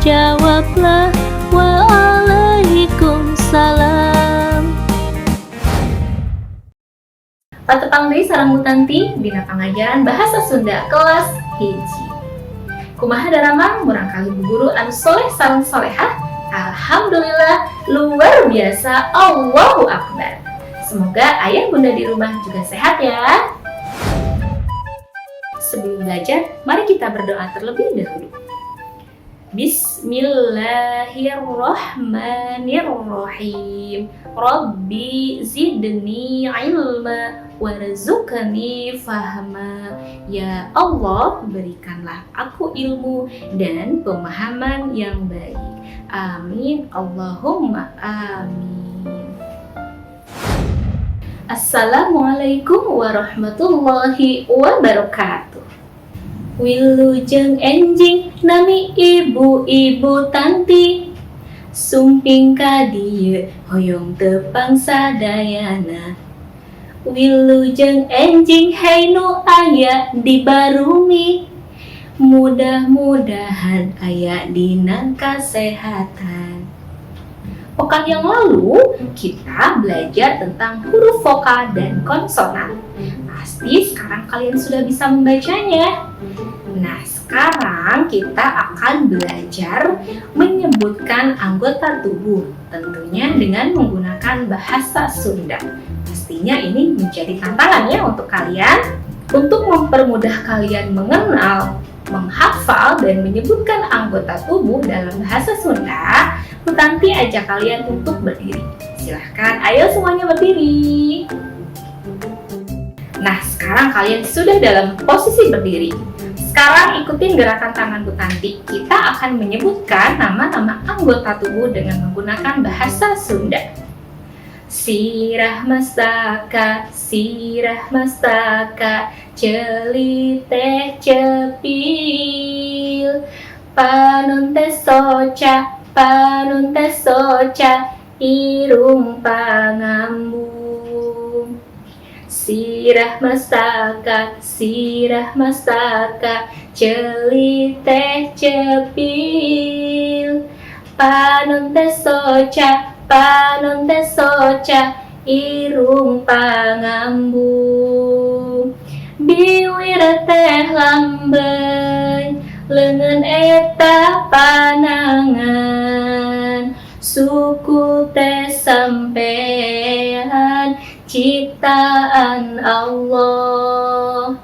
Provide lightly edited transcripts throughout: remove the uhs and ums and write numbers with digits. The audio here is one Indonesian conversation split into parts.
Jawablah Waalaikumsalam. Patepang deui sareng Bu Tanti dina pangajaran bahasa Sunda kelas hiji. Kumaha daramang murang kali Bu Guru anu soleh sareng solehah. Alhamdulillah luar biasa, Allahu Akbar. Semoga ayah bunda di rumah juga sehat ya. Sebelum belajar, mari kita berdoa terlebih dahulu. Bismillahirrahmanirrahim. Rabbi zidni ilma warzuqni fahma. Ya Allah, berikanlah aku ilmu dan pemahaman yang baik. Amin. Allahumma amin. Assalamualaikum warahmatullahi wabarakatuh. Wilujeng enjing nami ibu-ibu Tanti, sumping ka dieu hoyong tepang sadayana. Wilujeng enjing heinu aya di barumi, mudah-mudahan aya dina kasehatan. Pekan yang lalu kita belajar tentang huruf vokal dan konsonan. Pasti sekarang kalian sudah bisa membacanya. Nah, sekarang kita akan belajar menyebutkan anggota tubuh, tentunya dengan menggunakan bahasa Sunda. Pastinya ini menjadi tantangan ya untuk kalian. Untuk mempermudah kalian mengenal, menghafal, dan menyebutkan anggota tubuh dalam bahasa Sunda, Bu Tanti ajak kalian untuk berdiri. Silahkan, ayo semuanya berdiri. Nah, sekarang kalian sudah dalam posisi berdiri. Sekarang ikutin gerakan tangan Bu Tanti. Kita akan menyebutkan nama-nama anggota tubuh dengan menggunakan bahasa Sunda. Sirah mastaka, celiteh cepil, panon teh soca, irung pangambung. Sirah mastaka, celiteh cepil, panon teh soca, irung pangambung. Biwir teh lambeng, leungeun eta panangan, suku teh sampean, ciptaan Allah.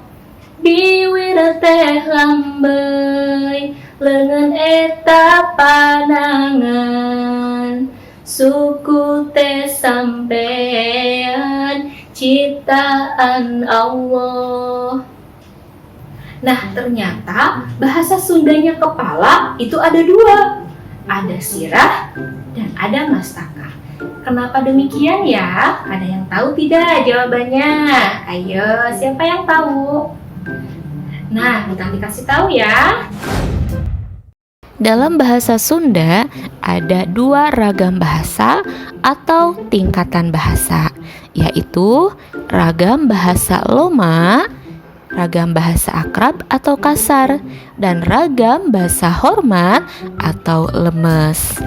Biwir teh lambeng, leungeun eta panangan, suku teh sampean, ciptaan Allah. Nah, ternyata bahasa Sundanya kepala itu ada dua. Ada sirah dan ada mastaka. Kenapa demikian ya? Ada yang tahu tidak jawabannya? Ayo, siapa yang tahu? Nah, Bu Tanti kasih tahu ya. Dalam bahasa Sunda ada dua ragam bahasa atau tingkatan bahasa, yaitu ragam bahasa loma, ragam bahasa akrab atau kasar, dan ragam bahasa hormat atau lemes.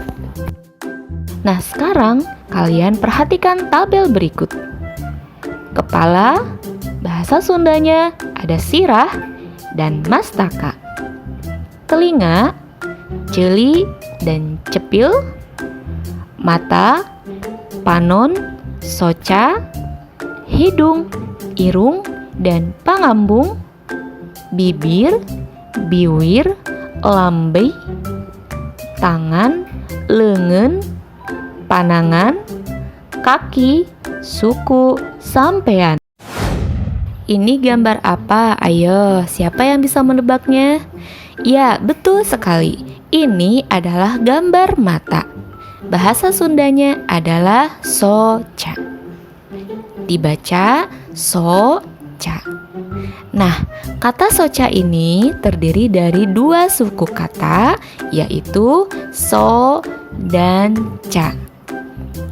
Nah, sekarang kalian perhatikan tabel berikut. Kepala, bahasa Sundanya ada sirah dan mastaka. Telinga, celi dan cepil. Mata, panon, soca. Hidung, irung dan pangambung. Bibir, biwir, lambei. Tangan, leungeun, panangan. Kaki, suku, sampean. Ini gambar apa? Ayo, siapa yang bisa menebaknya? Ya, betul sekali. Ini adalah gambar mata. Bahasa Sundanya adalah soca. Dibaca soca. Nah, kata soca ini terdiri dari dua suku kata, yaitu so dan ca.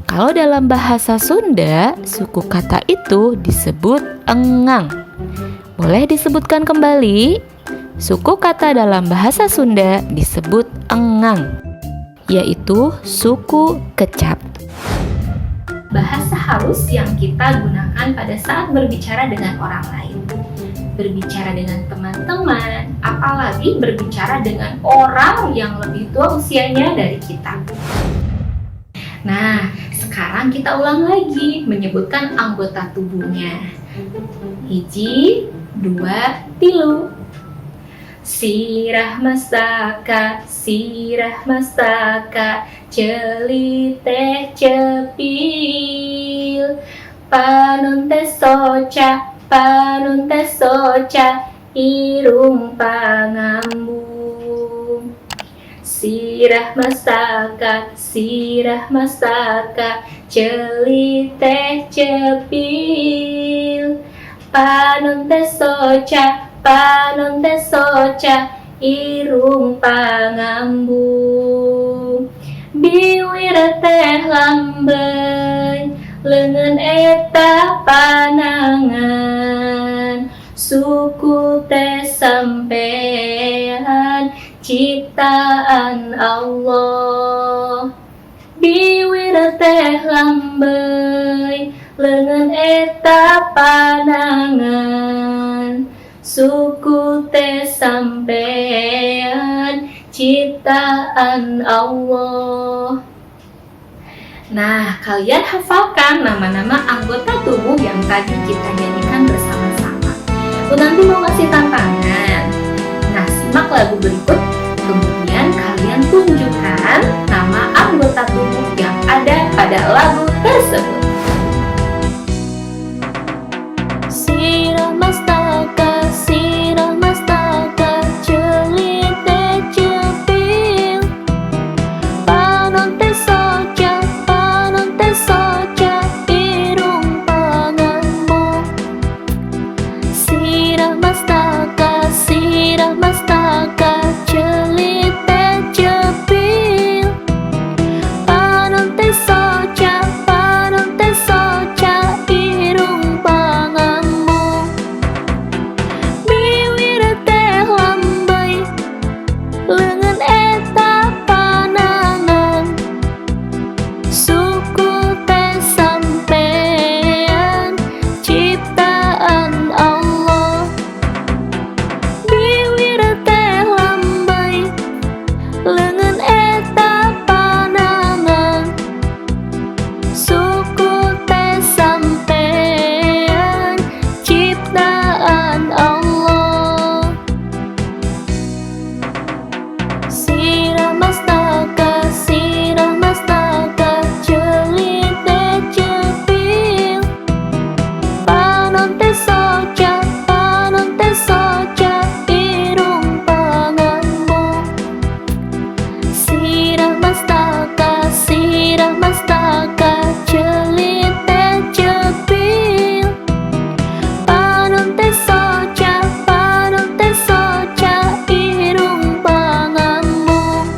Kalau dalam bahasa Sunda, suku kata itu disebut engang. Boleh disebutkan kembali? Suku kata dalam bahasa Sunda disebut engang. cengang, yaitu suku Kecap. Bahasa halus yang kita gunakan pada saat berbicara dengan orang lain. Berbicara dengan teman-teman, apalagi berbicara dengan orang yang lebih tua usianya dari kita. Nah, sekarang kita ulang lagi menyebutkan anggota tubuhnya. 1, 2, 3. Sirah mastaka, celiteh cepil. Panun teh soca, irung pangambung. Sirah mastaka, celiteh cepil. Panun teh soca, irung pangambung. Biwir teh lambeng, leungeun eta panangan. Suku teh sampean, ciptaan Allah. Biwir teh lambeng, leungeun eta panangan. Suku teh sampean, ciptaan Allah. Nah, kalian hafalkan nama-nama anggota tubuh yang tadi kita nyanyikan bersama-sama. Aku nanti mau kasih tantangan. Nah, simak lagu berikut, kemudian kalian tunjukkan nama anggota tubuh yang ada pada lagu tersebut. Sirah mastaka, celiteh cepil. Panon teh soca, irung pangambung. Sirah mastaka, celiteh cepil. Panon teh soca, irung pangambung. Biwir teh lambai, leungeun eta panangan. Suku teh sampean, ciptaan Allah. Biwir teh lambai, leungeun eta panangan. Suku teh sampean, ciptaan Allah. Sirah mastaka, celiteh cepil. Panon teh soca, irung pangambung. Sirah mastaka, celiteh cepil. Panon teh soca, irung pangambung.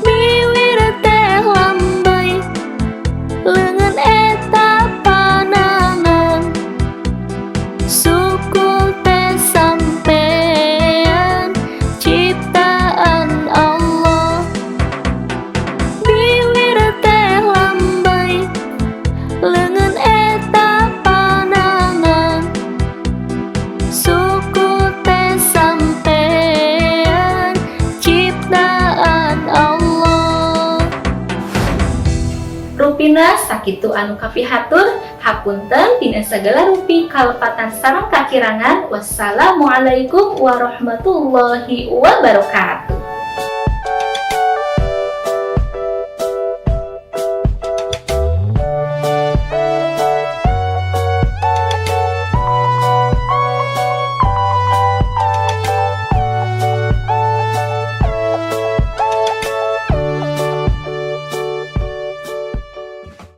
Biwir teh lambai, leungeun eta panangan. Suku teh sampean, ciptaan Allah. Biwir teh lambai, leungeun eta panangan. Suku teh sampean, ciptaan Allah. Rupina sakitu anu kapihatur, hapunten tina sagala rupi kalepatan sareng kakirangan. Wassalamualaikum warahmatullahi wabarakatuh.